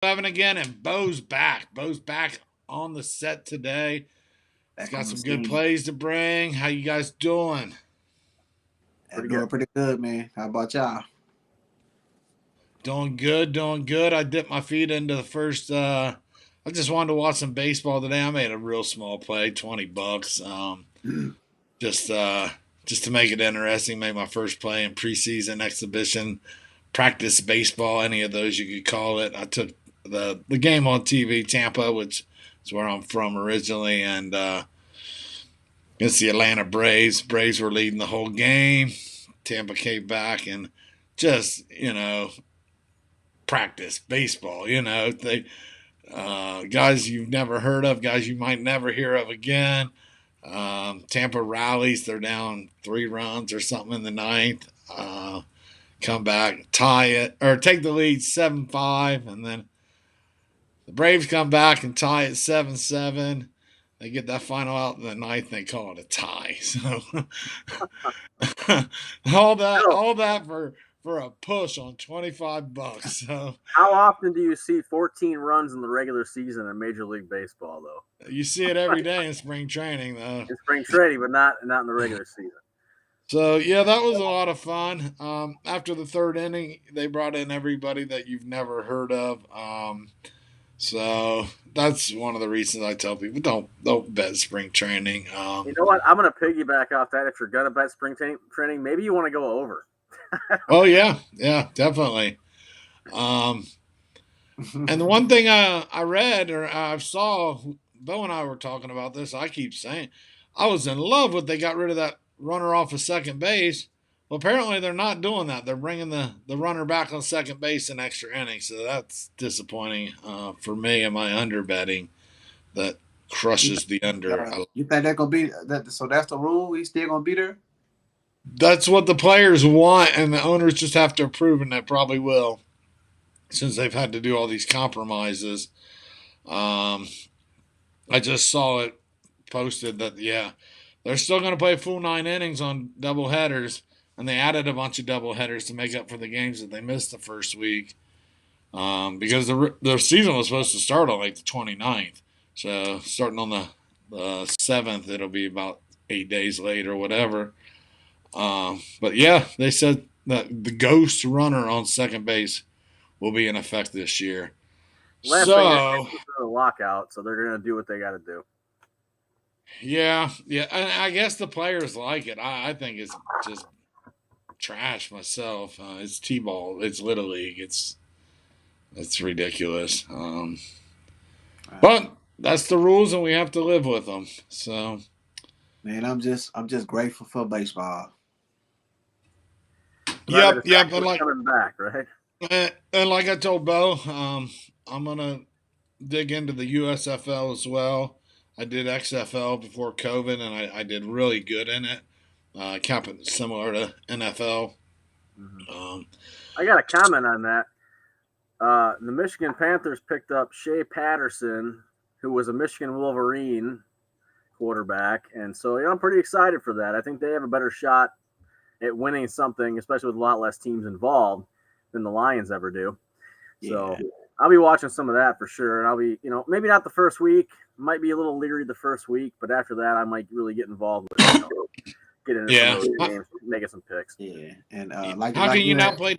11 again, and Bo's back. Bo's back on the set today. He's Back got on the some good scene. plays to bring. How you guys doing? I'm Pretty good. doing pretty good, man. How about y'all? Doing good, doing good. I dipped my feet into the first. I just wanted to watch some baseball today. I made a real small play, $20. Just just to make it interesting. Made my first play in preseason exhibition practice baseball, any of those you could call it. I took the game on TV, Tampa, which is where I'm from originally, and it's the Atlanta Braves. Braves were leading the whole game. Tampa came back and just practice baseball. They guys you've never heard of, guys you might never hear of again. Tampa rallies. They're down 3 runs or something in the ninth. Come back, tie it, or take the lead 7-5, and then the Braves come back and tie it 7-7. They get that final out in the ninth, and they call it a tie. So So, all that for a push on $25. So how often do you see 14 runs in the regular season in Major League Baseball, though? you see it every day in spring training, though. In spring training, but not in the regular season. So yeah, that was a lot of fun. After the third inning, they brought in everybody that you've never heard of. So that's one of the reasons I tell people don't bet spring training. You know what? I'm going to piggyback off that. If you're going to bet spring training, maybe you want to go over. Oh yeah, definitely. Um, and the one thing I read or I saw, Bo and I were talking about this. I keep saying I was in love with they got rid of that runner off of second base. Well, apparently they're not doing that. They're bringing the runner back on second base in extra innings. So that's disappointing for me and my under betting that you, crushes the under. you think they're gonna be that? So that's the rule. He's still gonna be there. That's what the players want, and the owners just have to approve, and they probably will, since they've had to do all these compromises. Um, I just saw it posted that yeah, they're still going to play full 9 innings on double headers, and they added a bunch of double headers to make up for the games that they missed the first week. Because the season was supposed to start on like the 29th. So starting on the 7th, it'll be about 8 days late or whatever. But yeah, they said that the ghost runner on second base will be in effect this year. Last thing I So think is a lockout, so they're going to do what they got to do. yeah, and I guess the players like it. I think it's just trash myself. It's t-ball. It's little league. It's ridiculous. But that's the rules, and we have to live with them. So Man, I'm just grateful for baseball. Glad that yep, it's yep. actually coming back, right? And like I told Bo, I'm gonna dig into the USFL as well. I did XFL before COVID, and I did really good in it. Kind of similar to NFL. Mm-hmm. Um, I got a comment on that. The Michigan Panthers picked up Shea Patterson, who was a Michigan Wolverine quarterback, and so I'm pretty excited for that. I think they have a better shot at winning something, especially with a lot less teams involved than the Lions ever do. So Yeah, I'll be watching some of that for sure, and I'll be, maybe not the first week, might be a little leery the first week, but after that, I might really get involved with it. Get into some yeah. of those games, making some picks. yeah. And like How can like you you not had, play?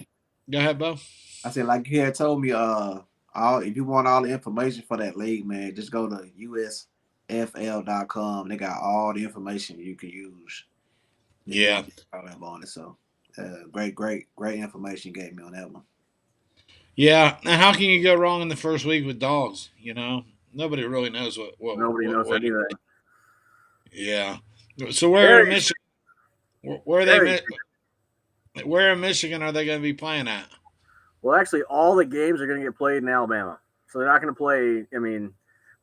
Go ahead, Bo. I said like you had told me all if you want all the information for that league, man, just go to usfl.com. They got all the information you can use if you Yeah, want to get started on it. So great information you gave me on that one. yeah. And how can you go wrong in the first week with dogs? Nobody really knows Nobody knows what. anything. Yeah. So where in Very, Michigan? Where are very. they? Where in Michigan are they going to be playing at? Well, actually, all the games are going to get played in Alabama, so they're not going to play. I mean,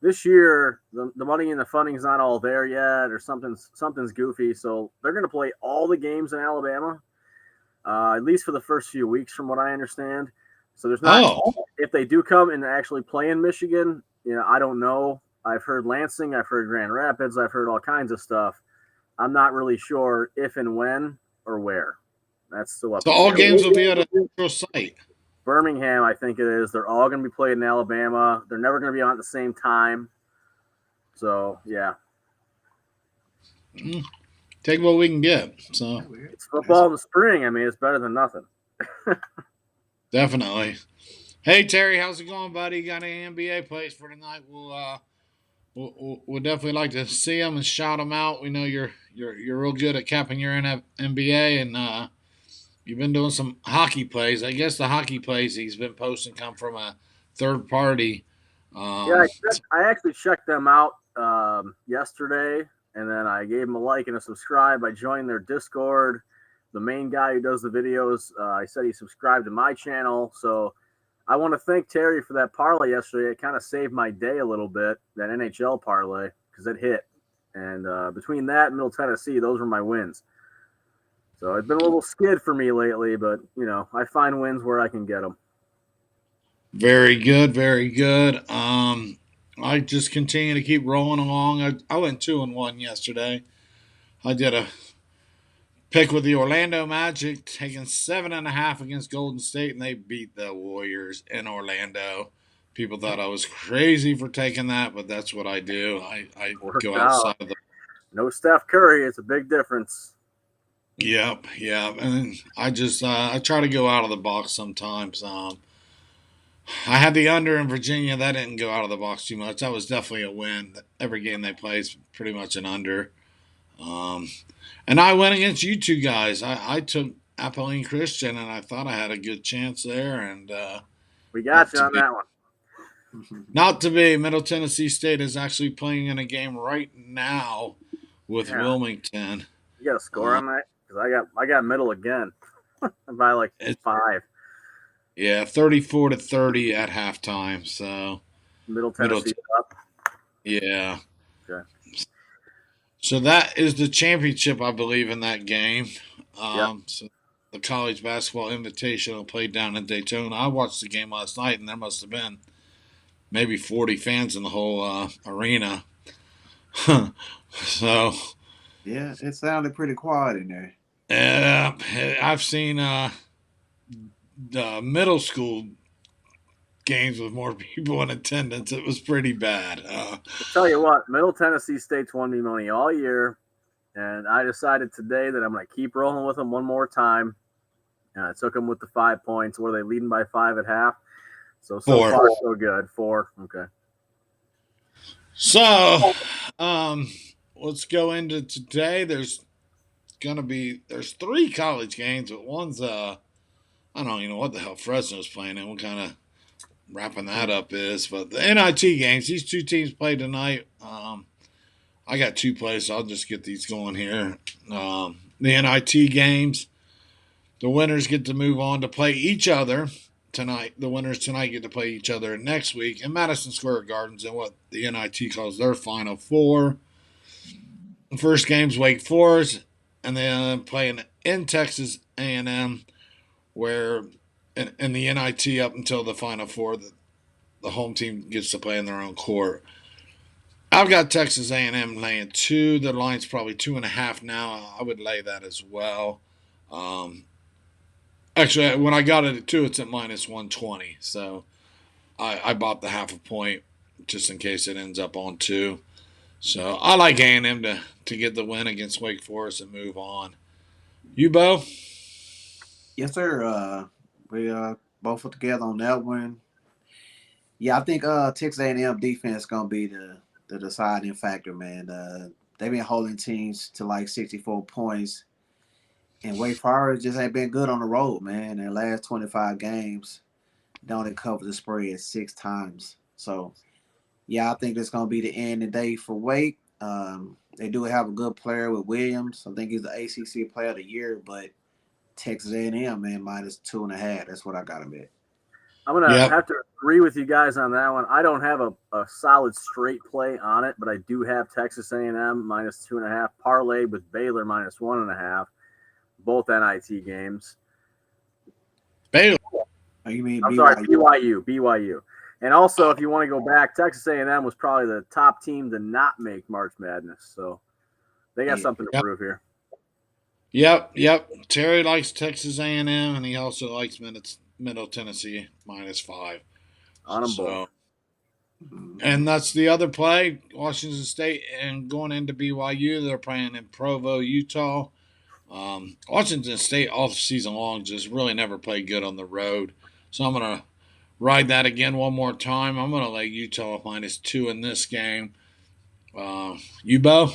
this year the money and the funding's not all there yet, or something's goofy. So they're going to play all the games in Alabama, at least for the first few weeks, from what I understand. So there's not. Oh, If they do come and actually play in Michigan, I don't know. I've heard Lansing, I've heard Grand Rapids, I've heard all kinds of stuff. I'm not really sure if and when or where. That's still up so in the all air. games will be at a neutral site. Birmingham, I think it is. They're all going to be played in Alabama. They're never going to be on at the same time. So, yeah. Take what we can get. So it's football in the spring. I mean, it's better than nothing. Definitely. Hey Terry, how's it going, buddy? Got any NBA plays for tonight? We'll definitely like to see them and shout them out. We know you're real good at capping your NBA, and you've been doing some hockey plays. I guess the hockey plays he's been posting come from a third party. Yeah, I actually checked them out yesterday, and then I gave them a like and a subscribe. I joined their Discord. The main guy who does the videos, I said he subscribed to my channel. So I want to thank Terry for that parlay yesterday. It kind of saved my day a little bit, that NHL parlay, because it hit. And between that and Middle Tennessee, those were my wins. So it's been a little skid for me lately, but, I find wins where I can get them. Very good, very good. I just continue to keep rolling along. I went 2-1 yesterday. I did a pick with the Orlando Magic, taking 7.5 against Golden State, and they beat the Warriors in Orlando. People thought I was crazy for taking that, but that's what I do. I go outside of the. No Steph Curry, it's a big difference. Yep. And I just I try to go out of the box sometimes. I had the under in Virginia. That didn't go out of the box too much. That was definitely a win. Every game they play is pretty much an under. And I went against you two guys. I took Abilene Christian, and I thought I had a good chance there. And we got you on that one. Not to be. Middle Tennessee State is actually playing in a game right now with Wilmington. You got a score on that? Because I got Middle again by like 5. Yeah, 34-30 at halftime. So Middle Tennessee up. Yeah. Okay. So that is the championship, I believe, in that game. Yep. So the College Basketball Invitational played down in Daytona. I watched the game last night, and there must have been maybe 40 fans in the whole arena. So. Yeah, it sounded pretty quiet in there. Yeah, I've seen the middle school games with more people in attendance. It was pretty bad. I'll tell you what, Middle Tennessee State's won me money all year, and I decided today that I'm going to keep rolling with them one more time. And I took them with the 5 points. Were they leading by 5 at half? So 4. far, so good. 4. Okay. So, let's go into today. There's 3 college games, but one's I don't even know what the hell Fresno's playing in. What kind of wrapping that up is, but the NIT games, these 2 teams play tonight. I got 2 plays, so I'll just get these going here. The NIT games, the winners get to move on to play each other tonight. The winners tonight get to play each other next week in Madison Square Gardens in what the NIT calls their Final Four. The first game's Wake Forest, and then playing in Texas A&M, where in the NIT up until the Final Four, the home team gets to play in their own court. I've got Texas A&M laying 2. The line's probably 2.5 now. I would lay that as well. Actually, when I got it at 2, it's at -120. So I bought the 0.5 point just in case it ends up on 2. So I like A&M to get the win against Wake Forest and move on. You, Bo? Yes, sir. We both put together on that one. Yeah, I think Texas A&M defense gonna be the deciding factor, man. They've been holding teams to like 64 points, and Wake Forest just ain't been good on the road, man. In the last 25 games, they only covered the spread 6 times. So, yeah, I think it's gonna be the end of the day for Wake. They do have a good player with Williams. I think he's the ACC Player of the Year, but Texas A&M, man, -2.5. That's what I got him at. I'm going to have to agree with you guys on that one. I don't have a solid straight play on it, but I do have Texas A&M -2.5, parlayed with Baylor -1.5, both NIT games. Baylor. Oh, you mean I'm sorry, BYU. And also, if you want to go back, Texas A&M was probably the top team to not make March Madness. So they got something to prove here. Yep. Terry likes Texas A&M, and he also likes Middle Tennessee -5. On them both. So, and that's the other play. Washington State and going into BYU, they're playing in Provo, Utah. Washington State all season long just really never played good on the road. So I'm gonna ride that again one more time. I'm gonna lay Utah -2 in this game. You, Bo?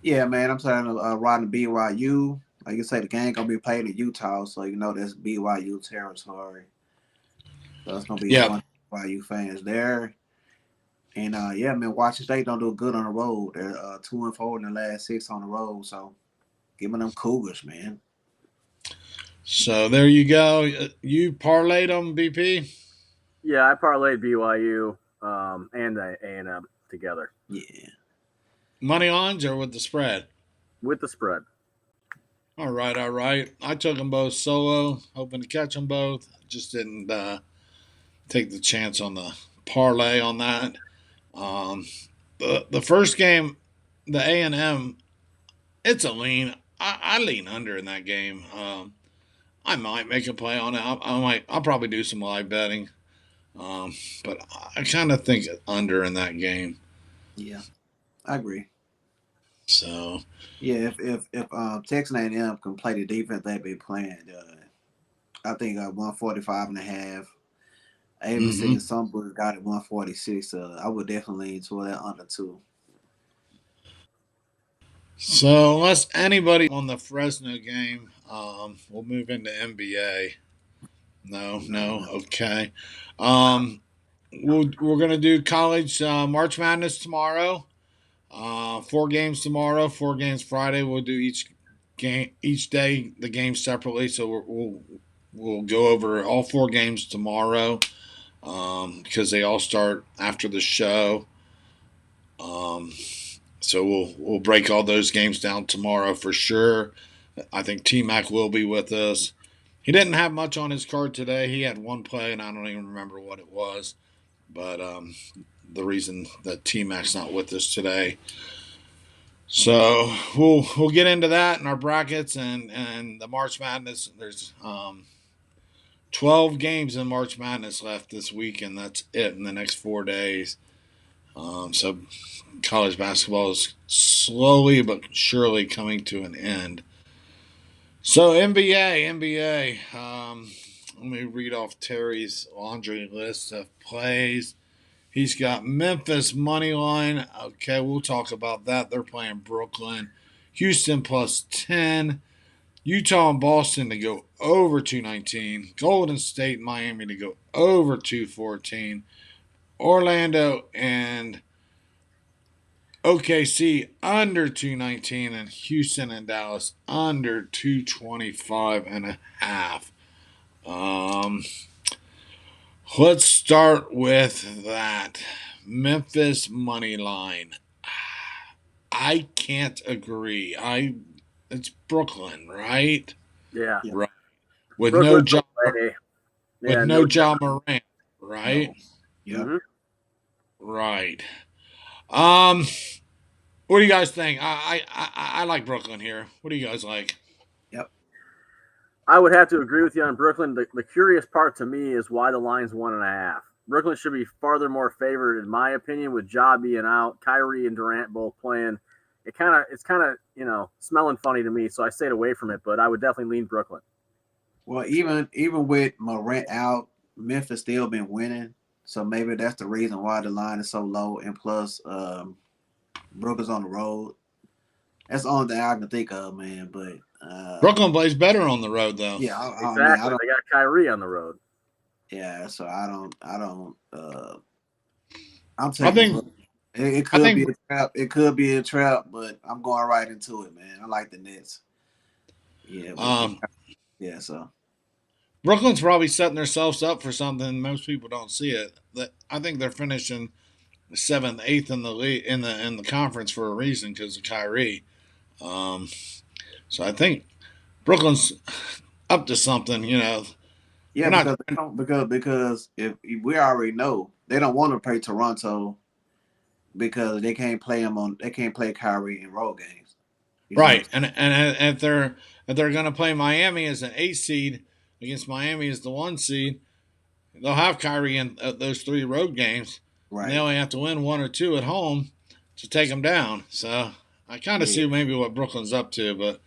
Yeah, man, I'm saying riding BYU. Like you say, the game gonna be played in Utah, so you know that's BYU territory. So it's gonna be a Yeah. bunch of BYU fans there. And yeah, man, Washington State don't do good on the road. They're 2-4 in the last 6 on the road. So give me them Cougars, man. So there you go. You parlayed them, BP? Yeah, I parlayed BYU and the A&M together. Yeah. Money lines or with the spread? With the spread. All right, all right. I took them both solo, hoping to catch them both. Just didn't take the chance on the parlay on that. The first game, the A&M, it's a lean. I lean under in that game. I might make a play on it. I'll probably do some live betting. But I kind of think under in that game. Yeah, I agree. So yeah, if Texas A&M can play the defense they've been playing, I think 145.5. I even seen some books got it 146. I would definitely lean toward that under 2. So unless anybody on the Fresno game, we'll move into NBA. No, okay. We're gonna do college March Madness tomorrow. 4 games tomorrow, 4 games Friday. We'll do each day the game separately. So we'll go over all 4 games tomorrow because they all start after the show. So we'll break all those games down tomorrow for sure. I think T Mac will be with us. He didn't have much on his card today. He had one play, and I don't even remember what it was. But the reason that T Mac's not with us today. So we'll get into that in our brackets and the March Madness. There's 12 games in March Madness left this week, and that's it in the next 4 days. So college basketball is slowly but surely coming to an end. So NBA. Let me read off Terry's laundry list of plays. He's got Memphis money line. Okay, we'll talk about that. They're playing Brooklyn. Houston +10. Utah and Boston to go over 219. Golden State and Miami to go over 214. Orlando and OKC under 219, and Houston and Dallas under 225.5. Let's start with that Memphis money line. I can't agree. It's Brooklyn, right? Yeah. Right. With Brooklyn, no Ja Morant, right? No. Yeah. Mm-hmm. Right. What do you guys think? I like Brooklyn here. What do you guys like? Yep. I would have to agree with you on Brooklyn. The curious part to me is why the line's 1.5. Brooklyn should be farther more favored, in my opinion, with Ja being out, Kyrie and Durant both playing. It's kind of smelling funny to me, so I stayed away from it. But I would definitely lean Brooklyn. Well, even with Morant out, Memphis still been winning, so maybe that's the reason why the line is so low. And plus, Brooklyn's on the road. That's the only thing I can think of, man. But Brooklyn plays better on the road, though. Yeah, exactly. They got Kyrie on the road. Yeah, so I don't. I'm taking. It could be a trap. It could be a trap, but I'm going right into it, man. I like the Nets. Yeah. Yeah. So Brooklyn's probably setting themselves up for something. Most people don't see it. I think they're finishing 7th, 8th in the league in the conference for a reason because of Kyrie. So I think Brooklyn's up to something. Yeah, because if we already know they don't want to play Toronto because they can't play Kyrie in road games. Right, and if they're going to play Miami as an 8 seed, against Miami as the 1 seed, they'll have Kyrie in those 3 road games, and they Right. only have to win 1 or 2 at home to take them down. So I kind of Yeah. see maybe what Brooklyn's up to, but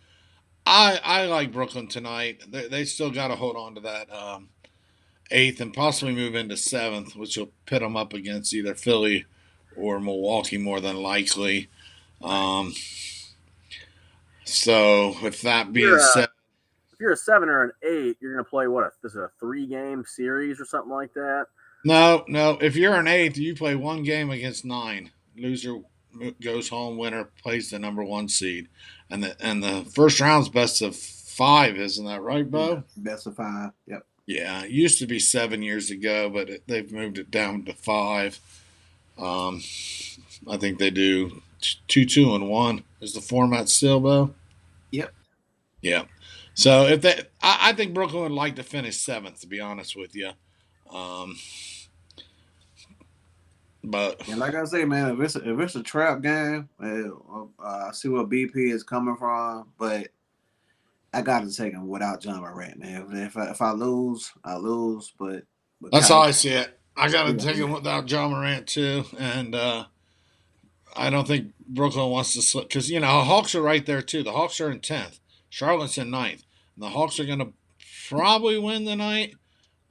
I like Brooklyn tonight. They still got to hold on to that eighth and possibly move into seventh, which will pit them up against either Philly or Milwaukee more than likely. Right. Um, so with that If being you're a said, if you're a 7 or an 8, you're gonna play what? This is a 3-game series or something like that. no. If you're an eighth, you play 1 game against 9. Loser goes home. Winner plays the number 1 seed, and the first round's best of 5. Isn't that right, Yeah. Bo? Best of 5. Yep. Yeah, it used to be 7 years ago, but they've moved it down to 5. Um, I think they do 2, 2, and 1. Is the format still, Bo? Yep. Yeah. So if they, I think Brooklyn would like to finish 7th. To be honest with you, um, but And like I say, man, if it's a trap game, I see where BP is coming from, but I got to take him without John Morant, man. If I lose, I lose. But that's how Kyrie, I see it. I got to yeah, take yeah, him without John Morant too, and I don't think Brooklyn wants to slip because Hawks are right there too. The Hawks are in 10th. Charlotte's in ninth, and the Hawks are going to probably win the night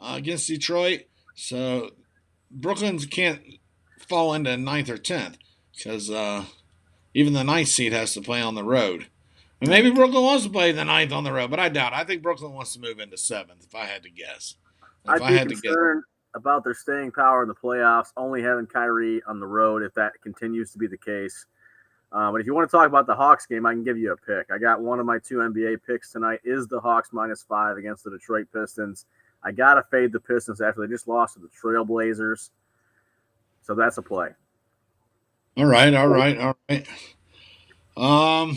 against Detroit. So Brooklyn can't fall into ninth or 10th because even the ninth seed has to play on the road. And maybe right. Brooklyn wants to play the ninth on the road, but I doubt. I think Brooklyn wants to move into 7th. If I had to guess, if I'd I be had to guess, concerned about their staying power in the playoffs, only having Kyrie on the road if that continues to be the case. But if you want to talk about the Hawks game, I can give you a pick. I got one of my 2 NBA picks tonight is the Hawks -5 against the Detroit Pistons. I got to fade the Pistons after they just lost to the Trailblazers. So that's a play. all right. Um,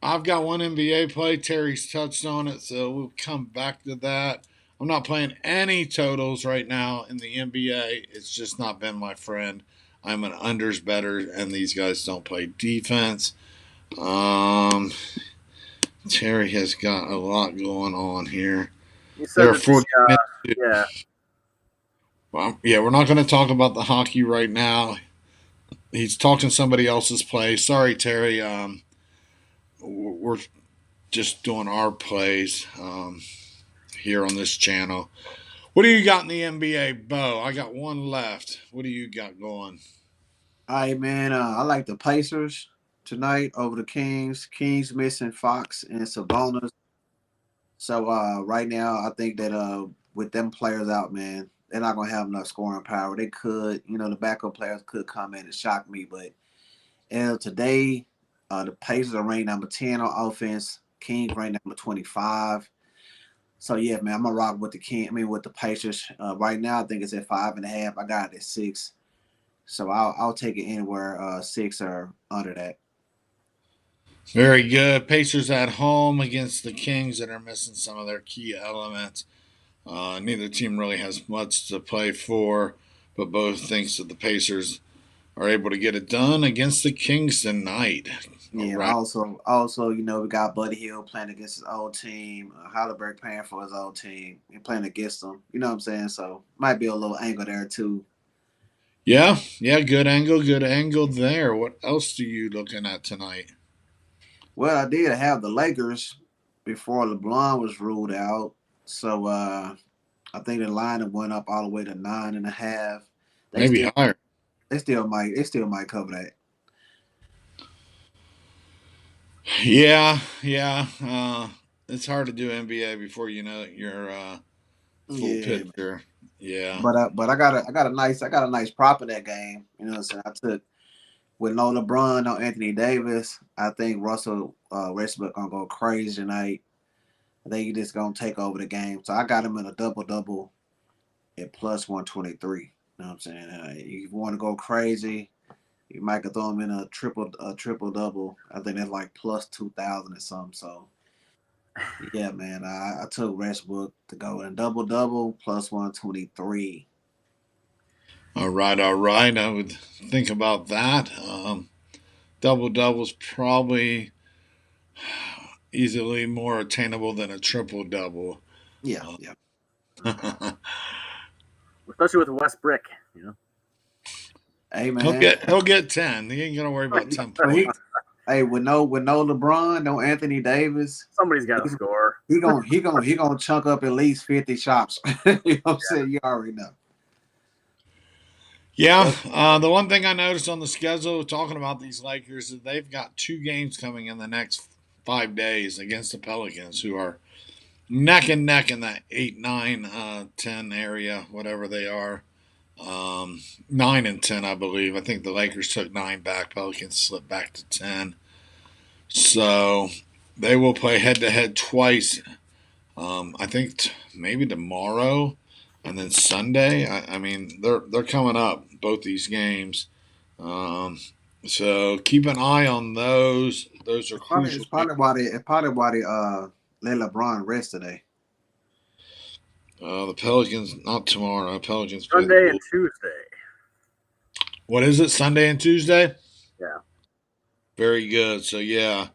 I've got one NBA play. Terry's touched on it, so we'll come back to that. I'm not playing any totals right now in the NBA. It's just not been my friend. I'm an unders better, and these guys don't play defense. Um, Terry has got a lot going on here. You There said are that the 40 minutes. yeah, Well, yeah, we're not going to talk about the hockey right now. He's talking somebody else's play. Sorry, Terry. We're just doing our plays here on this channel. What do you got in the NBA, Bo? I got one left. What do you got going? All right, man. I like the Pacers tonight over the Kings. Kings missing Fox and Sabonis. So right now, I think that with them players out, man, they're not gonna have enough scoring power. They could, the backup players could come in and shock me, but today, the Pacers are ranked number 10 on offense. Kings ranked number 25. So yeah, man, I'm gonna rock with the with the Pacers. Right now, I think it's at 5.5. I got it at 6. So I'll take it anywhere 6 or under that. Very good. Pacers at home against the Kings that are missing some of their key elements. Neither team really has much to play for, but both thinks that the Pacers are able to get it done against the Kings tonight. All Yeah, right. also, we got Buddy Hill playing against his old team, Halliburton playing for his old team, and playing against them. You know what I'm saying? So might be a little angle there too. Yeah, good angle there. What else are you looking at tonight? Well, I did have the Lakers before LeBron was ruled out, so I think the line went up all the way to 9.5. They Maybe still higher. they still might cover that. Yeah. It's hard to do NBA before you know your full Yeah, man. picture. Yeah, But I got a nice prop in that game. You know what I'm saying? I took with no LeBron, no Anthony Davis. I think Russell Westbrook gonna go crazy tonight. I think he just gonna take over the game. So I got him in a double double at plus 123. You know what I'm saying? If you want to go crazy, you might could throw him in a triple double. I think that's like plus 2,000 or something. So yeah, man, I took Westbrook to go in double double plus 123. all right. I would think about that. Double double's probably easily more attainable than a triple double. Yeah, yeah. Especially with West Brick, you know. Hey he'll man, get 10. He ain't gonna worry about 10 but he, points. hey, with no LeBron, no Anthony Davis, Somebody's got he, to score. he gonna chunk up at least 50 shots. You know what I'm saying? You already know. Yeah, Yep. the one thing I noticed on the schedule talking about these Lakers is they've got 2 games coming in the next 5 days against the Pelicans, who are neck and neck in that 8, 9, 10 area, whatever they are. 9 and 10, I believe. I think the Lakers took 9 back. Pelicans slipped back to 10. So they will play head to head twice. I think maybe tomorrow and then Sunday. I mean, they're coming up both these games. Um, so keep an eye on those. Those are It's probably crucial. let LeBron rest today. The Pelicans not tomorrow. Pelicans play the Sunday and Bulls. Tuesday. What is it? Sunday and Tuesday. Yeah. Very good. So yeah.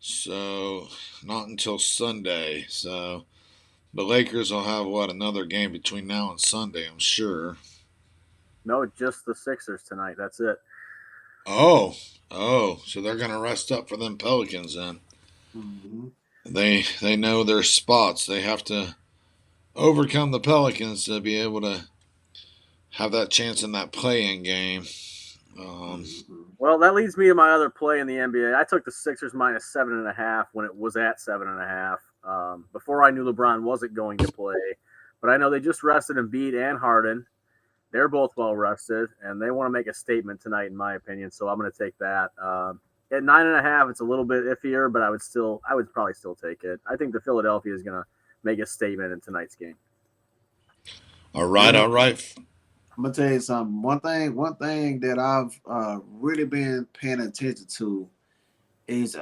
So not until Sunday. So the Lakers will have what, another game between now and Sunday, I'm sure. No, just the Sixers tonight. That's it. Oh, so they're gonna rest up for them Pelicans then. Mm-hmm. They know their spots. They have to overcome the Pelicans to be able to have that chance in that play-in game. Mm-hmm. Well, that leads me to my other play in the NBA. I took the Sixers minus 7.5 when it was at 7.5. Before I knew LeBron wasn't going to play, but I know they just rested Embiid and Harden. They're both well rested, and they want to make a statement tonight, in my opinion. So I'm going to take that. At 9.5, it's a little bit iffier, but I would probably still take it. I think the Philadelphia is going to make a statement in tonight's game. All right, Yeah, all right. I'm gonna tell you something. One thing that I've really been paying attention to is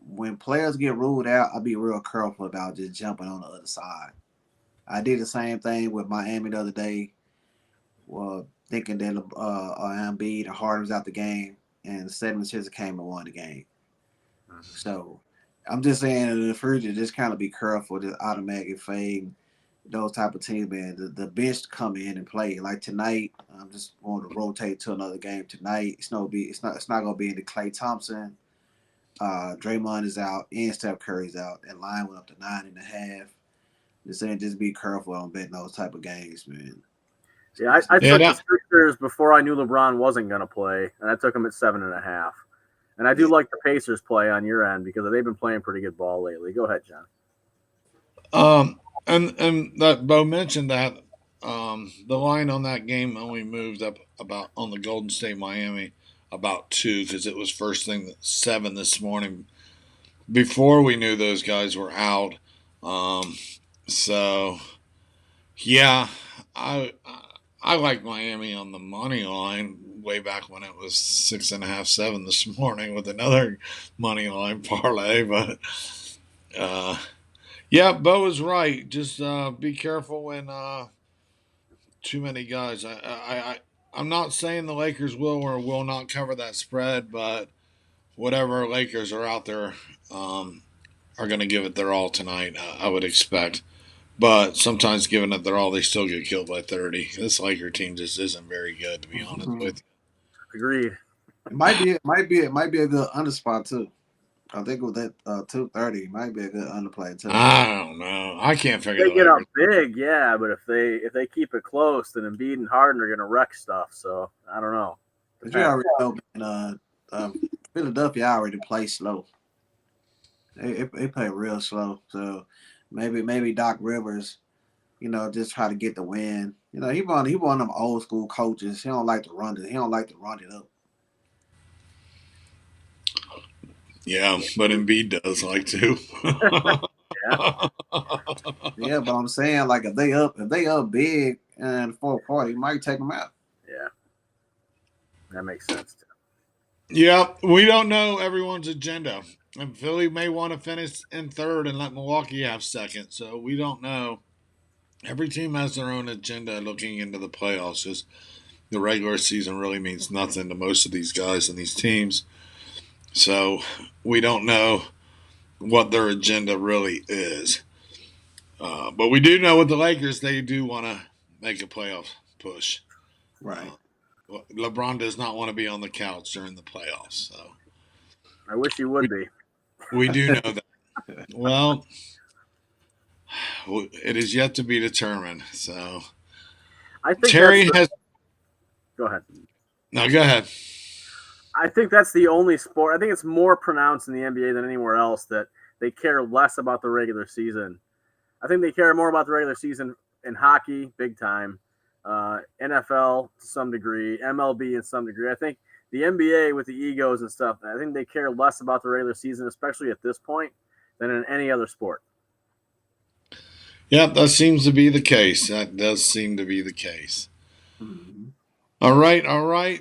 when players get ruled out, I'll be real careful about just jumping on the other side. I did the same thing with Miami the other day. Well, thinking that Embiid and Harden was out the game, and the 76ers came and won the game. So I'm just saying in the future, just kind of be careful, just automatic fade those type of teams, man. The bench come in and play. Like tonight, I'm just going to rotate to another game tonight. It's not gonna be into Klay Thompson. Draymond is out and Steph Curry's out. That line went up to 9.5. Just saying, just be careful on betting those type of games, man. Yeah, I Yeah, took the Sixers before I knew LeBron wasn't going to play, and I took them at 7.5. And I do like the Pacers play on your end because they've been playing pretty good ball lately. Go ahead, John. and that Bo mentioned that the line on that game only moved up about on the Golden State Miami about 2 because it was first thing 7 this morning before we knew those guys were out. Um, so yeah, I I like Miami on the money line way back when it was 6.5, 7 this morning with another money line parlay. But uh, yeah, Bo is right. Just be careful when too many guys. I'm not saying the Lakers will or will not cover that spread, but whatever Lakers are out there are going to give it their all tonight. I would expect. But sometimes, giving it their all, they still get killed by 30. This Laker team just isn't very good, to be honest with Agreed. It might be a good underspot too. I think with that 230 might be a good underplay you. too. I don't know. I can't figure They the get up Lakers. big, yeah, but if they keep it close, then Embiid and Harden are going to wreck stuff. So I don't know. But you already know, man, Philadelphia already play slow. They play real slow. So maybe Doc Rivers, just try to get the win. He one of them old school coaches. He don't like to run it. He don't like to run it up. Yeah, but Embiid does like to. Yeah. Yeah, but I'm saying like if they up big in the fourth quarter, he might take them out. Yeah, that makes sense. Too. Yeah, we don't know everyone's agenda. And Philly may want to finish in third and let Milwaukee have second. So we don't know. Every team has their own agenda looking into the playoffs. Just the regular season really means nothing to most of these guys and these teams. So we don't know what their agenda really is. But we do know with the Lakers, they do want to make a playoff push. Right. LeBron does not want to be on the couch during the playoffs. So I wish he would be. we do know that. Well, it is yet to be determined. So I think Terry has. Go ahead. No, go ahead. I think that's the only sport. I think it's more pronounced in the NBA than anywhere else that they care less about the regular season. I think they care more about the regular season in hockey, big time, NFL to some degree, MLB in some degree. I think the NBA with the egos and stuff, I think they care less about the regular season, especially at this point, than in any other sport. Yeah, that seems to be the case. That does seem to be the case. Mm-hmm. All right.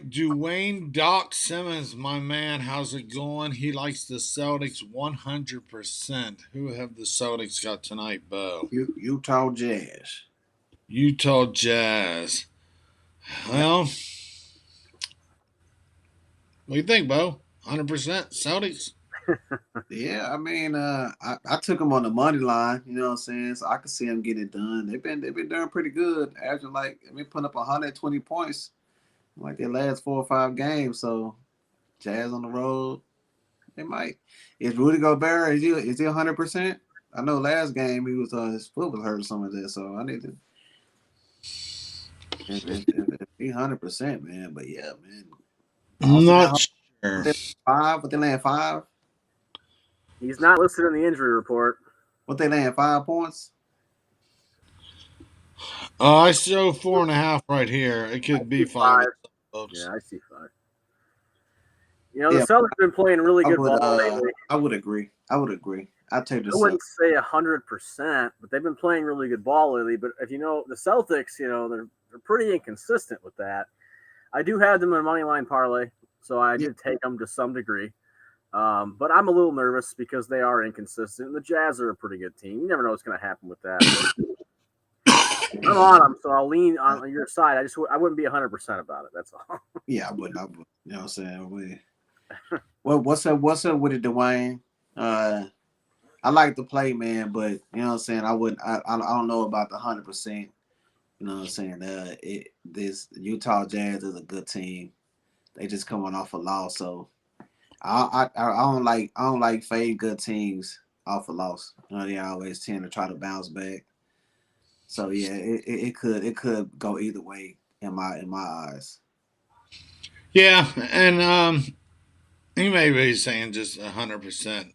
Dwayne Doc Simmons, my man, how's it going? He likes the Celtics 100%. Who have the Celtics got tonight, Bo? Utah Jazz. Utah Jazz. Well, what do you think, Bo? 100% Celtics? Yeah, I mean, I took them on the money line. You know what I'm saying? So I could see them getting it done. They've been doing pretty good, averaging putting up 120 points like their last 4 or 5 games. So Jazz on the road, they might. Is Rudy Gobert? Is he 100%? I know last game he was his foot was hurt or something like that. So I need to. If he 100%, man. But yeah, man. Boston Not out. sure. What they land 5? He's not listed in the injury report. What they land 5 points? I show 4.5 right here. It could be 5. Yeah, I see 5. You know, the Celtics have been playing really good ball lately. I would agree. I'd take the I wouldn't say 100%, but they've been playing really good ball lately. But if you know the Celtics, you know they're pretty inconsistent with that. I do have them in a money line parlay, so I did take them to some degree. But I'm a little nervous because they are inconsistent. The Jazz are a pretty good team. You never know what's going to happen with that. I'm on them, so I'll lean on your side. I wouldn't be 100% about it. That's all. Yeah, I wouldn't. You know what I'm saying? What's up with it, Dwayne? I like to play, man, but you know what I'm saying. I wouldn't. I don't know about the 100%. You know what I'm saying? This Utah Jazz is a good team. They just coming off a loss, so I don't like fade good teams off a loss. You know, they always tend to try to bounce back. So yeah, it could go either way in my eyes. Yeah, and he may be saying just 100%,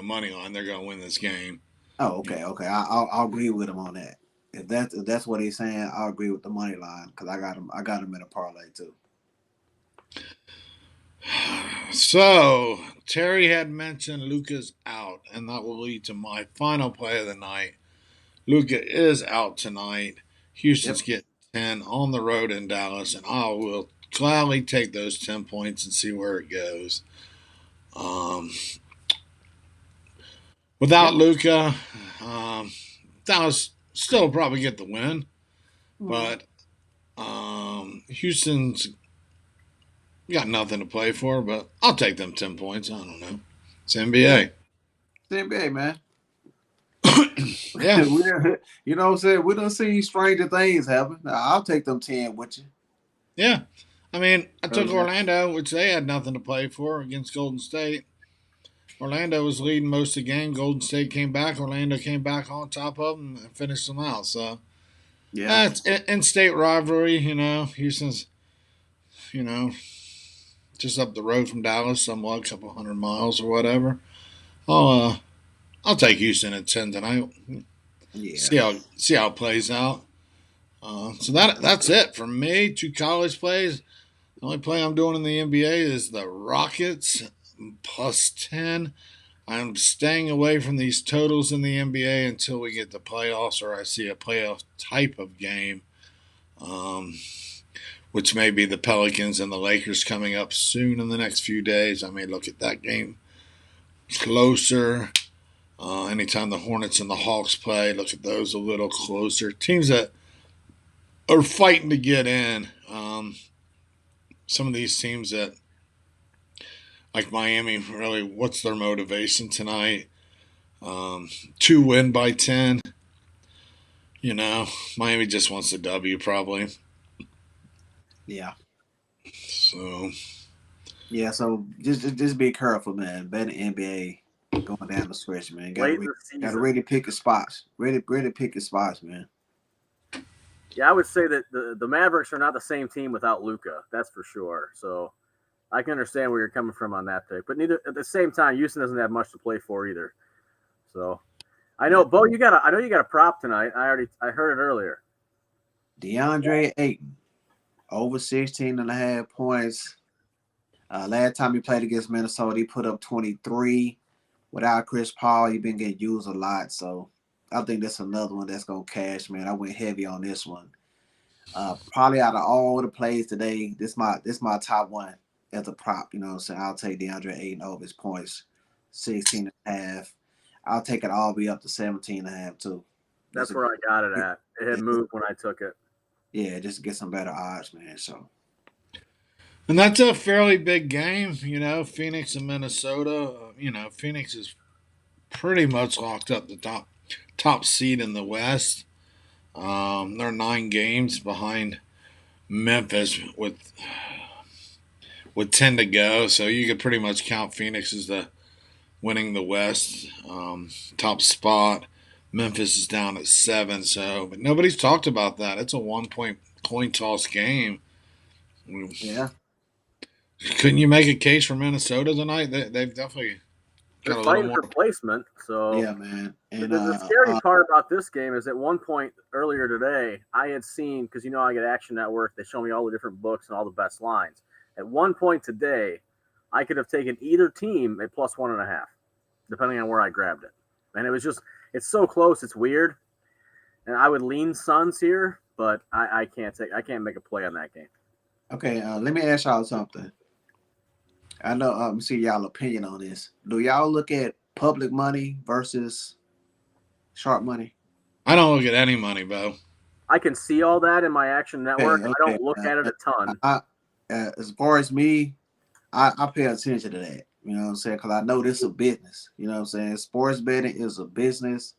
money line. They're going to win this game. Oh, okay. I'll agree with him on that. If that's what he's saying, I'll agree with the money line because I got him in a parlay too. So Terry had mentioned Luka's out, and that will lead to my final play of the night. Luka is out tonight. Houston's getting 10 on the road in Dallas, and I will gladly take those 10 points and see where it goes. Without Luka, Dallas still probably get the win, but Houston's got nothing to play for. But I'll take them 10 points. I don't know. It's NBA. It's NBA, man. Yeah. You know what I'm saying? We don't see stranger things happen. I'll take them 10 with you. Yeah. I mean, I took Orlando, which they had nothing to play for, against Golden State. Orlando was leading most of the game. Golden State came back. Orlando came back on top of them and finished them out. So, yeah, it's in-state rivalry. Houston's, just up the road from Dallas, somewhat, a couple hundred miles or whatever. I'll take Houston at 10 tonight. Yeah. See how it plays out. So that's it for me. 2 college plays. The only play I'm doing in the NBA is the Rockets plus 10. I'm staying away from these totals in the NBA until we get the playoffs or I see a playoff type of game, which may be the Pelicans and the Lakers coming up soon in the next few days. I may look at that game closer. Anytime the Hornets and the Hawks play, look at those a little closer. Teams that are fighting to get in. Some of these teams that, like Miami, really, what's their motivation tonight? To win by 10. You know, Miami just wants a W probably. Yeah. So Yeah, so just be careful, man. Bet the NBA going down the stretch, man. Late in the Gotta season. really pick your spots. Really pick your spots, man. Yeah, I would say that the Mavericks are not the same team without Luka. That's for sure. So I can understand where you're coming from on that pick, but neither at the same time, Houston doesn't have much to play for either. So I know, Bo, I know you got a prop tonight. I heard it earlier. DeAndre Ayton, over 16 and a half points. Last time he played against Minnesota, he put up 23. Without Chris Paul, he been getting used a lot. So I think that's another one that's gonna cash, man. I went heavy on this one. Probably out of all the plays today, this my top one as a prop. You know what I'm saying? I'll take DeAndre Ayton over his points, 16 and a half. I'll take it all the way up to 17 and a half too. Just That's to where I got it get, at. It had moved when I took it. yeah, just to get some better odds, man. So and that's a fairly big game, you know. Phoenix and Minnesota. You know, Phoenix is pretty much locked up the top seed in the West. They're 9 games behind Memphis with 10 to go, so you could pretty much count Phoenix as the winning the West top spot. Memphis is down at 7, so but nobody's talked about that. It's a 1 point coin toss game. yeah, Couldn't you make a case for Minnesota tonight? They've definitely They're got a little fighting more. for placement. So yeah, man. the, And the, the scary part about this game is at one point earlier today, I had seen, because you know I get Action Network, they show me all the different books and all the best lines. At one point today, I could have taken either team at plus 1.5, depending on where I grabbed it. And it was just, it's so close, it's weird. And I would lean Suns here, but I can't make a play on that game. okay, let me ask y'all something. I know see y'all opinion on this. Do y'all look at public money versus sharp money? I don't look at any money, Bo. I can see all that in my Action Network. Okay, I okay. don't look at it a ton. As far as me, I pay attention to that. You know what I'm saying? Because I know this is a business. You know what I'm saying? Sports betting is a business,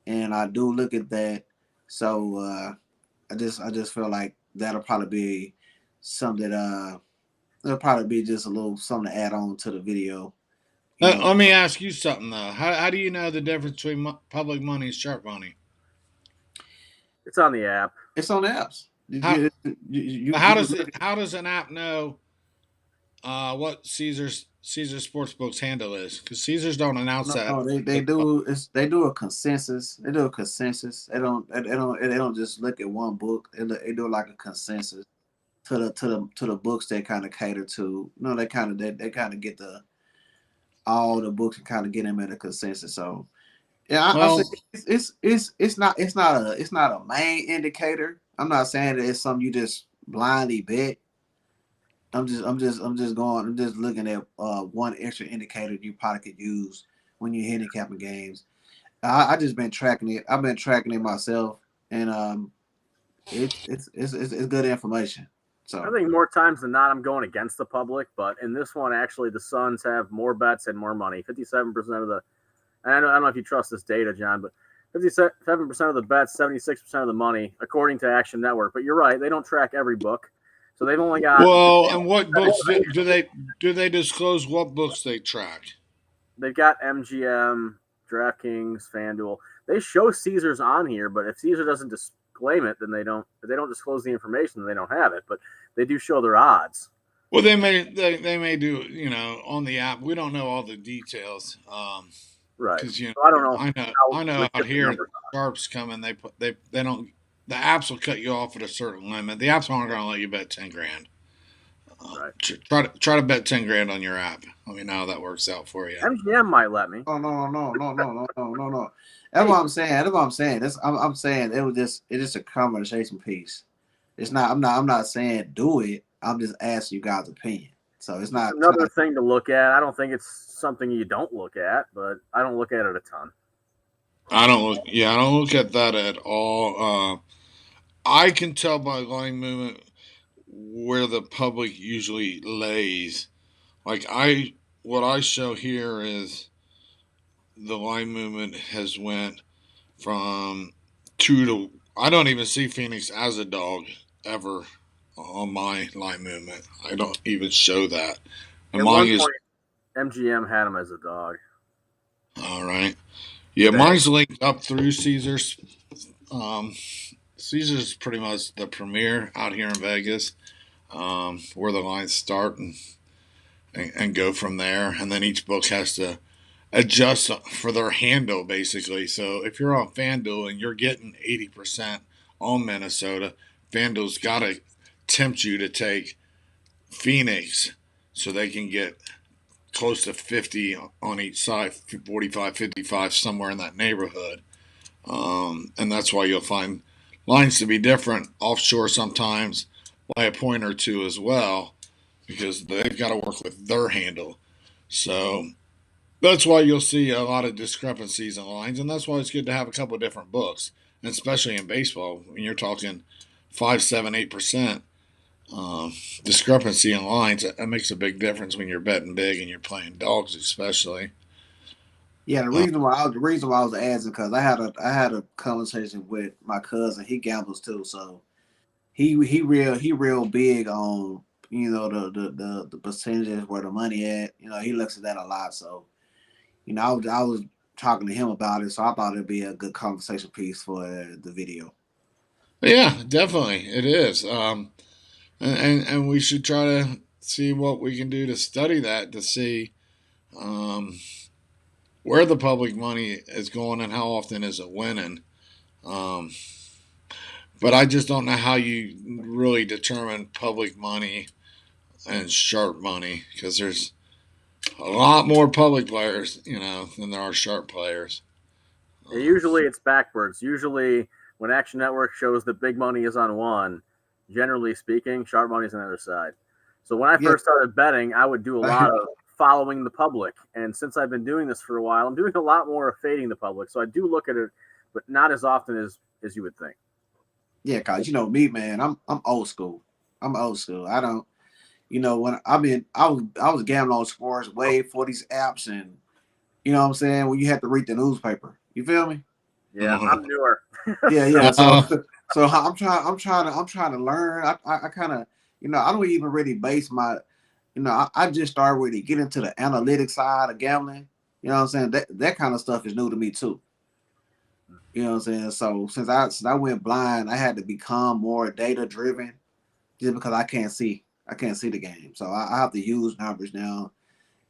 and I do look at that. So I just feel like that'll probably be something that it'll probably be just a little something to add on to the video. You know, Let me ask you something though. How do you know the difference between public money and sharp money? It's on the app. it's on the apps. How You how can does look it how does an app know what Caesar's Sportsbook's handle is? Because Caesars don't announce that. no, they do a consensus. They do a consensus. They don't just look at one book. They do like a consensus to the books they kind of cater to. No, they kind of get all the books and kind of get them in a consensus. So yeah, I say Well, it's not a main indicator. I'm not saying that it's something you just blindly bet. I'm just looking at one extra indicator you probably could use when you're handicapping games. I just been tracking it. I've been tracking it myself, and it's good information. I So think more times than not, I'm going against the public, but in this one, actually, the Suns have more bets and more money. 57% of the, and I don't know if you trust this data, John, but 57% of the bets, 76% of the money, according to Action Network. But you're right, they don't track every book, so they've only got. well, and what books do they disclose what books they track? They've got MGM, DraftKings, FanDuel. They show Caesars on here, but if Caesar doesn't disclaim it, then they don't. If they don't disclose the information, then they don't have it. But they do show their odds. Well, they may do on the app. We don't know all the details. Right. Because So I don't know I how know out legit the here numbers sharps coming. They don't. The apps will cut you off at a certain limit. The apps aren't going to let you bet 10 grand. are. Right. Try to bet 10 grand on your app. Let me know how that works out for you. MGM might let me. no. That's what I'm saying. That's what I'm saying. I'm saying it's just a conversation piece. It's not. I'm not saying do it. I'm just asking you guys' opinion. So it's not. It's Another not thing to look at. I don't think it's something you don't look at, but I don't look at it a ton. I don't look. Yeah, I don't look at that at all. I can tell by line movement where the public usually lays. Like what I show here is the line movement has went from I don't even see Phoenix as a dog ever on my line movement. I don't even show that. And At mine one is point, MGM had him as a dog. all right. Yeah, mine's linked up through Caesars. Um, Caesars is pretty much the premier out here in Vegas, where the lines start and go from there. And then each book has to adjust for their handle, basically. So if you're on FanDuel and you're getting 80% on Minnesota, FanDuel's got to tempt you to take Phoenix so they can get close to 50 on each side, 45, 55, somewhere in that neighborhood. And that's why you'll find lines to be different offshore sometimes by a point or two as well, because they've got to work with their handle. So that's why you'll see a lot of discrepancies in lines, and that's why it's good to have a couple of different books, and especially in baseball when you're talking 5, 7, 8% discrepancy in lines. That makes a big difference when you're betting big and you're playing dogs, especially. Yeah, the reason why I was asking because I had a conversation with my cousin. He gambles too, so he real big on the percentages where the money at. He looks at that a lot. So I was talking to him about it, so I thought it'd be a good conversation piece for the video. But yeah, definitely it is. And we should try to see what we can do to study that to see um, where the public money is going and how often is it winning. Um, but I just don't know how you really determine public money and sharp money because there's a lot more public players, than there are sharp players. Usually it's backwards. Usually when Action Network shows that big money is on one, generally speaking, sharp money is on the other side. So when I first started betting, I would do a lot of following the public. And since I've been doing this for a while, I'm doing a lot more of fading the public. So I do look at it, but not as often as you would think. Yeah, cause me, man, I'm old school. I'm old school. I don't, when I was gambling on sports way before these apps, and what I'm saying, when you had to read the newspaper. You feel me? Yeah, I'm newer. Yeah. So I'm trying to learn. I kind of, I don't even really base my, I just started really get into the analytics side of gambling. You know what I'm saying? That kind of stuff is new to me too. You know what I'm saying? So since I went blind, I had to become more data driven, just because I can't see the game. So I have to use numbers now,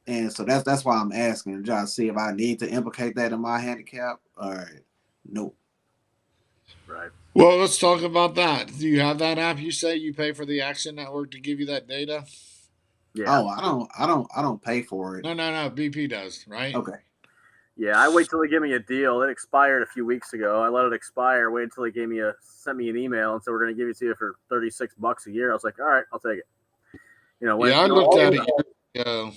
and so that's why I'm asking, trying to see if I need to implicate that in my handicap or no. Right. Well, let's talk about that. Do you have that app? You say you pay for the Action Network to give you that data? Yeah. Oh, I don't pay for it. No. BP does, right? Okay. Yeah, I wait till they give me a deal. It expired a few weeks ago. I let it expire. Waited until they sent me an email and said we're going to give it to you for $36 a year. I was like, all right, I'll take it. I looked at it years ago.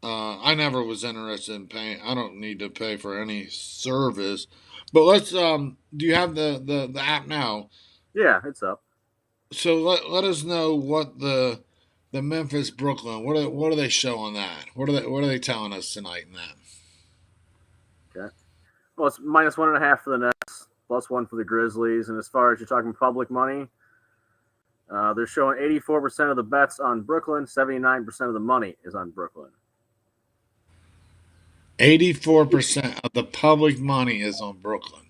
I never was interested in paying. I don't need to pay for any service. But let's. Do you have the app now? Yeah, it's up. So let us know what the Memphis Brooklyn. What do they show on that? What are they telling us tonight in that? Okay. Well, it's -1.5 for the Nets, +1 for the Grizzlies. And as far as you're talking public money, they're showing 84% of the bets on Brooklyn, 79% of the money is on Brooklyn. 84% of the public money is on Brooklyn.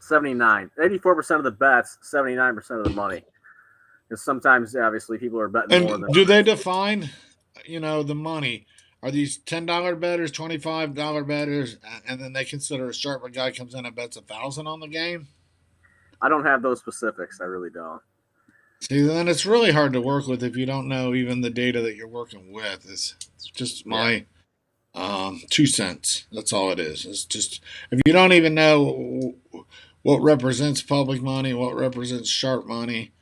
84% of the bets, 79% of the money. Because sometimes, obviously, people are betting more And than. do they define, the money? Are these $10 betters, $25 betters, and then they consider a sharper guy comes in and bets 1,000 on the game? I don't have those specifics. I really don't. See, then it's really hard to work with if you don't know even the data that you're working with. It's just my 2 cents. That's all it is. It's just if you don't even know what represents public money, what represents sharp money,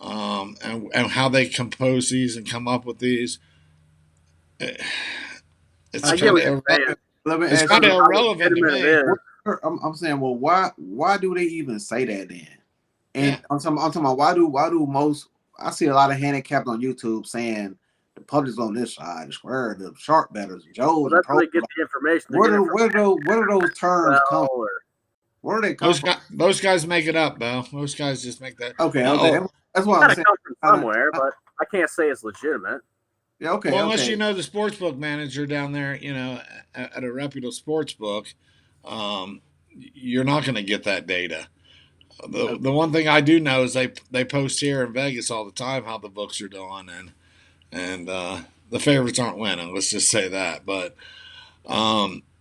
and how they compose these and come up with these, it's I get kind what of you're saying. Let me it's ask kind you. of irrelevant to me. I'm saying, well, why do they even say that then? And Yeah. I'm talking about why do most I see a lot of handicapped on YouTube saying the public's on this side, the square, the sharp betters, Joe's, Well, and that's pro. where they get the information. Where do those terms come? Where do they come from? Those guys make it up, though. Most guys just make that. Okay, Oh, that's what I'm Gotta saying. come from somewhere, but I can't say it's legitimate. Yeah, okay, well, unless you okay. know the sportsbook manager down there, at a reputable sports book, you're not going to get that data. The one thing I do know is they post here in Vegas all the time how the books are doing, and the favorites aren't winning. Let's just say that. But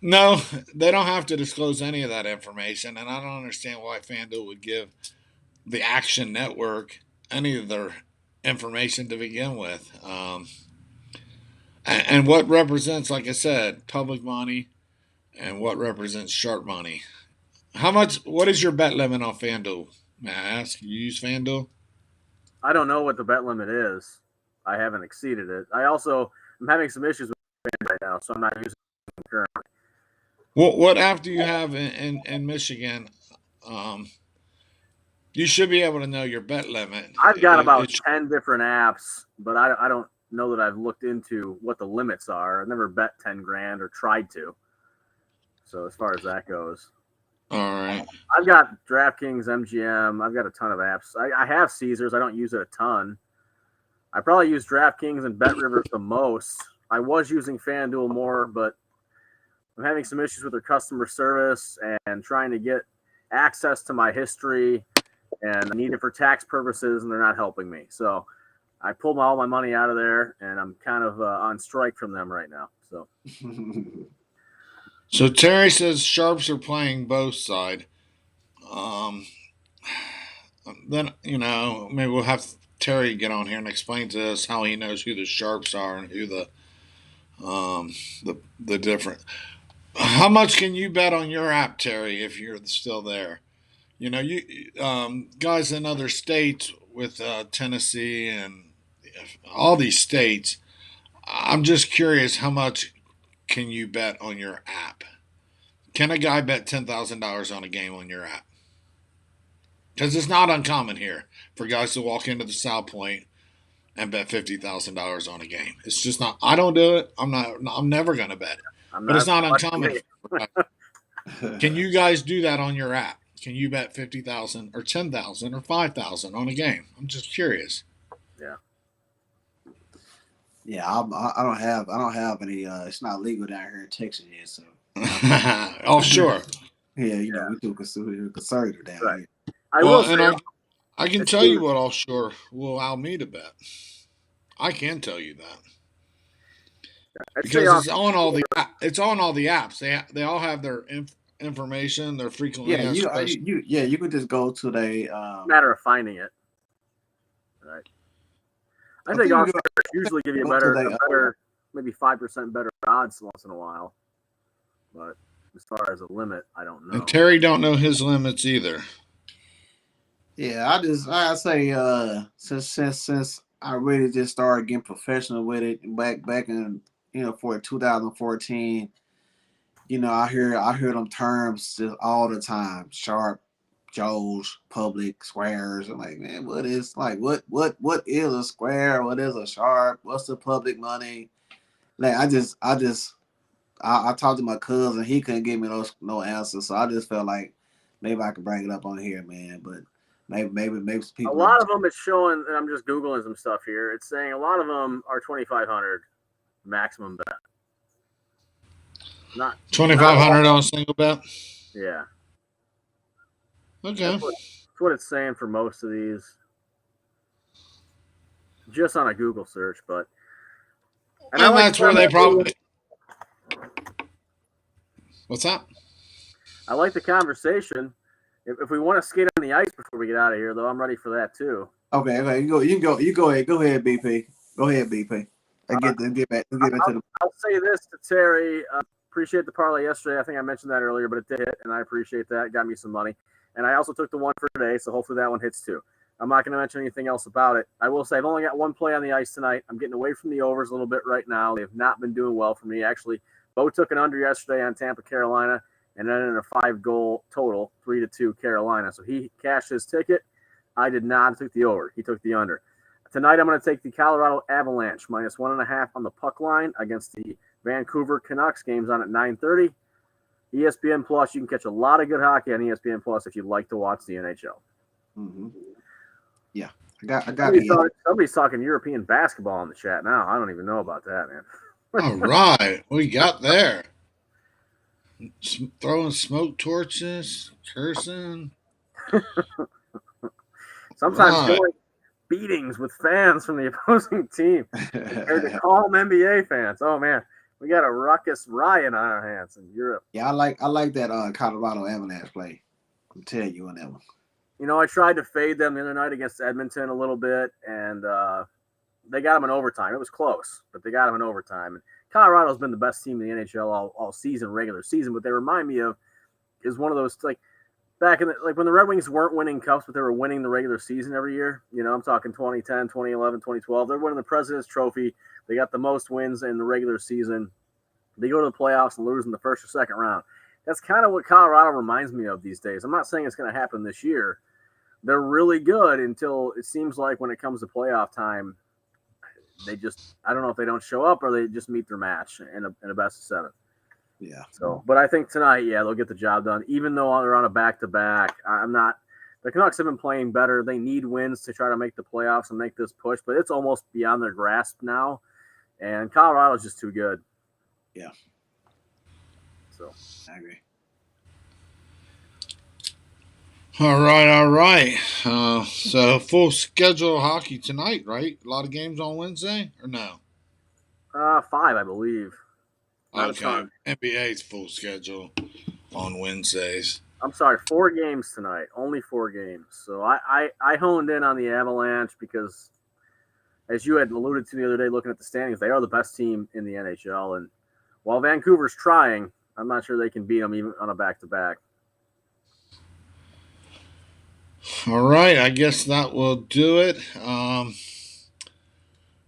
no, they don't have to disclose any of that information, and I don't understand why FanDuel would give the Action Network any of their information to begin with. And what represents, like I said, public money, and what represents sharp money. How much? What is your bet limit on FanDuel? May I ask? You use FanDuel? I don't know what the bet limit is. I haven't exceeded it. I'm having some issues with it right now, so I'm not using it currently. What app do you have in Michigan? You should be able to know your bet limit. I've got about 10 different apps, but I don't know that I've looked into what the limits are. I've never bet 10 grand or tried to. So as far as that goes. All right. I've got DraftKings, MGM. I've got a ton of apps. I have Caesars. I don't use it a ton. I probably use DraftKings and BetRivers the most. I was using FanDuel more, but I'm having some issues with their customer service and trying to get access to my history, and I need it for tax purposes, and they're not helping me. So I pulled all my money out of there, and I'm kind of on strike from them right now. So Terry says sharps are playing both side. Then maybe we'll have Terry get on here and explain to us how he knows who the sharps are and who the different. How much can you bet on your app, Terry, if you're still there? You guys in other states with Tennessee and all these states. I'm just curious, how much can you bet on your app? Can a guy bet $10,000 on a game on your app? Because it's not uncommon here for guys to walk into the South Point and bet $50,000 on a game. It's just not. I don't do it. I'm never going to bet it. But it's not uncommon. Can you guys do that on your app? Can you bet 50,000 or 10,000 or 5,000 on a game? I'm just curious. Yeah. Yeah, I don't have any. It's not legal down here in Texas yet, so. Offshore. Yeah, we do conservative down right. here. I can tell you what offshore will allow me to bet. I can tell you that. Because it's on all the apps. They all have their information. They're frequently asked questions. You could just go to the matter of finding it. Right. I think offshore usually give you better, maybe 5% better odds once in a while. But as far as a limit, I don't know. And Terry don't know his limits either. Yeah, I say since I really just started getting professional with it back in for 2014, I hear them terms just all the time. Sharp, Joes, public, squares. I'm like, man, what is a square? What is a sharp? What's the public money? Like I talked to my cousin, he couldn't give me no answers. So I just felt like maybe I could bring it up on here, man. But maybe people. A lot of them it's showing, and I'm just Googling some stuff here. It's saying a lot of them are 2,500 maximum bet. Not 2,500 on a single bet. Yeah. Okay. That's what it's saying for most of these. Just on a Google search, but. And that's where they probably. What's that? I like the conversation. If we want to skate on the ice before we get out of here, though, I'm ready for that too. Okay. You go ahead. Go ahead, BP. Go ahead, BP. Get back to the. I'll say this to Terry. Appreciate the parlay yesterday. I think I mentioned that earlier, but it did hit, and I appreciate that. It got me some money. And I also took the one for today, so hopefully that one hits too. I'm not going to mention anything else about it. I will say I've only got one play on the ice tonight. I'm getting away from the overs a little bit right now. They have not been doing well for me. Actually, Bo took an under yesterday on Tampa, Carolina, and then in a 5-goal total, 3-2 Carolina. So he cashed his ticket. I did not. I took the over. He took the under. Tonight I'm going to take the Colorado Avalanche -1.5 on the puck line against the Vancouver Canucks. Game's on at 9:30. ESPN Plus, you can catch a lot of good hockey on ESPN Plus if you like to watch the NHL. Mm-hmm. Yeah, I got the. Somebody's talking European basketball in the chat now. I don't even know about that, man. All right, what we got there? Throwing smoke torches, cursing. Sometimes showing beatings with fans from the opposing team compared to calm NBA fans. Oh man, we got a ruckus riot on our hands in Europe. Yeah, I like that Colorado Avalanche play. I'm telling you on that one. You know, I tried to fade them the other night against Edmonton a little bit, and they got them in overtime. It was close, but they got them in overtime. And Colorado's been the best team in the NHL all season, regular season. But they remind me of is one of those like back in the, like when the Red Wings weren't winning cups, but they were winning the regular season every year. You know, I'm talking 2010, 2011, 2012. They're winning the President's Trophy. They got the most wins in the regular season. They go to the playoffs and lose in the first or second round. That's kind of what Colorado reminds me of these days. I'm not saying it's going to happen this year. They're really good until it seems like when it comes to playoff time, they just, I don't know if they don't show up or they just meet their match in a best of 7. Yeah. So, but I think tonight, yeah, they'll get the job done. Even though they're on a back-to-back, the Canucks have been playing better. They need wins to try to make the playoffs and make this push, but it's almost beyond their grasp now. And Colorado's just too good. Yeah. So I agree. All right. So full schedule of hockey tonight, right? A lot of games on Wednesday, or no? 5, I believe. Not okay. NBA's full schedule on Wednesdays. I'm sorry, 4 games tonight. Only 4 games. So I honed in on the Avalanche because, as you had alluded to the other day, looking at the standings, they are the best team in the NHL. And while Vancouver's trying, I'm not sure they can beat them even on a back-to-back. All right, I guess that will do it.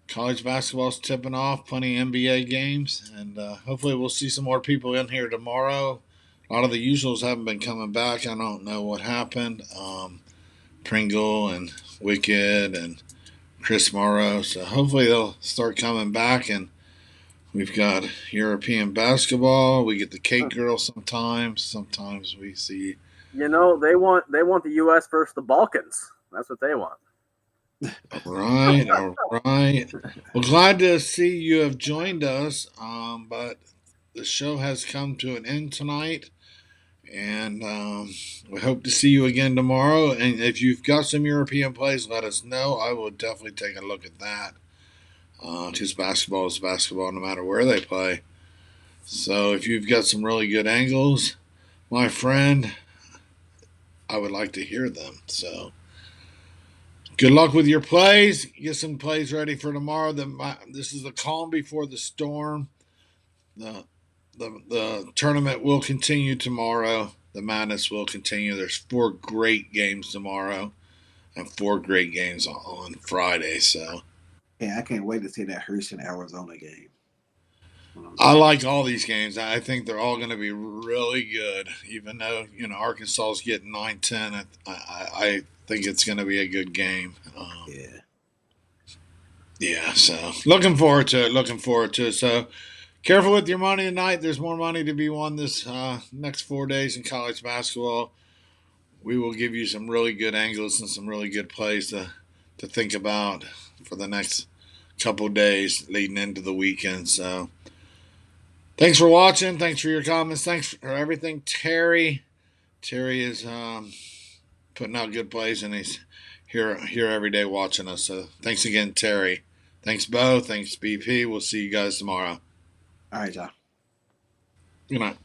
College basketball's tipping off, plenty of NBA games, and hopefully we'll see some more people in here tomorrow. A lot of the usuals haven't been coming back. I don't know what happened. Pringle and Wicked and Chris Morrow. So hopefully they'll start coming back, and we've got European basketball. We get the Cake Girl sometimes. Sometimes we see. You know, they want the U.S. versus the Balkans. That's what they want. All right. Well, glad to see you have joined us. But the show has come to an end tonight, and we hope to see you again tomorrow. And if you've got some European plays, let us know. I will definitely take a look at that. Because basketball is basketball no matter where they play. So if you've got some really good angles, my friend, I would like to hear them. So good luck with your plays. Get some plays ready for tomorrow. This is the calm before the storm. The tournament will continue tomorrow. The madness will continue. There's 4 great games tomorrow and 4 great games on Friday. So yeah, I can't wait to see that Houston Arizona game. I like all these games. I think they're all going to be really good. Even though Arkansas is getting 9-10, I think it's going to be a good game. Yeah. So looking forward to it. So careful with your money tonight. There's more money to be won this next 4 days in college basketball. We will give you some really good angles and some really good plays to think about for the next couple days leading into the weekend. So thanks for watching. Thanks for your comments. Thanks for everything. Terry is putting out good plays, and he's here every day watching us. So thanks again, Terry. Thanks, Bo. Thanks, BP. We'll see you guys tomorrow. All right, y'all. Good night.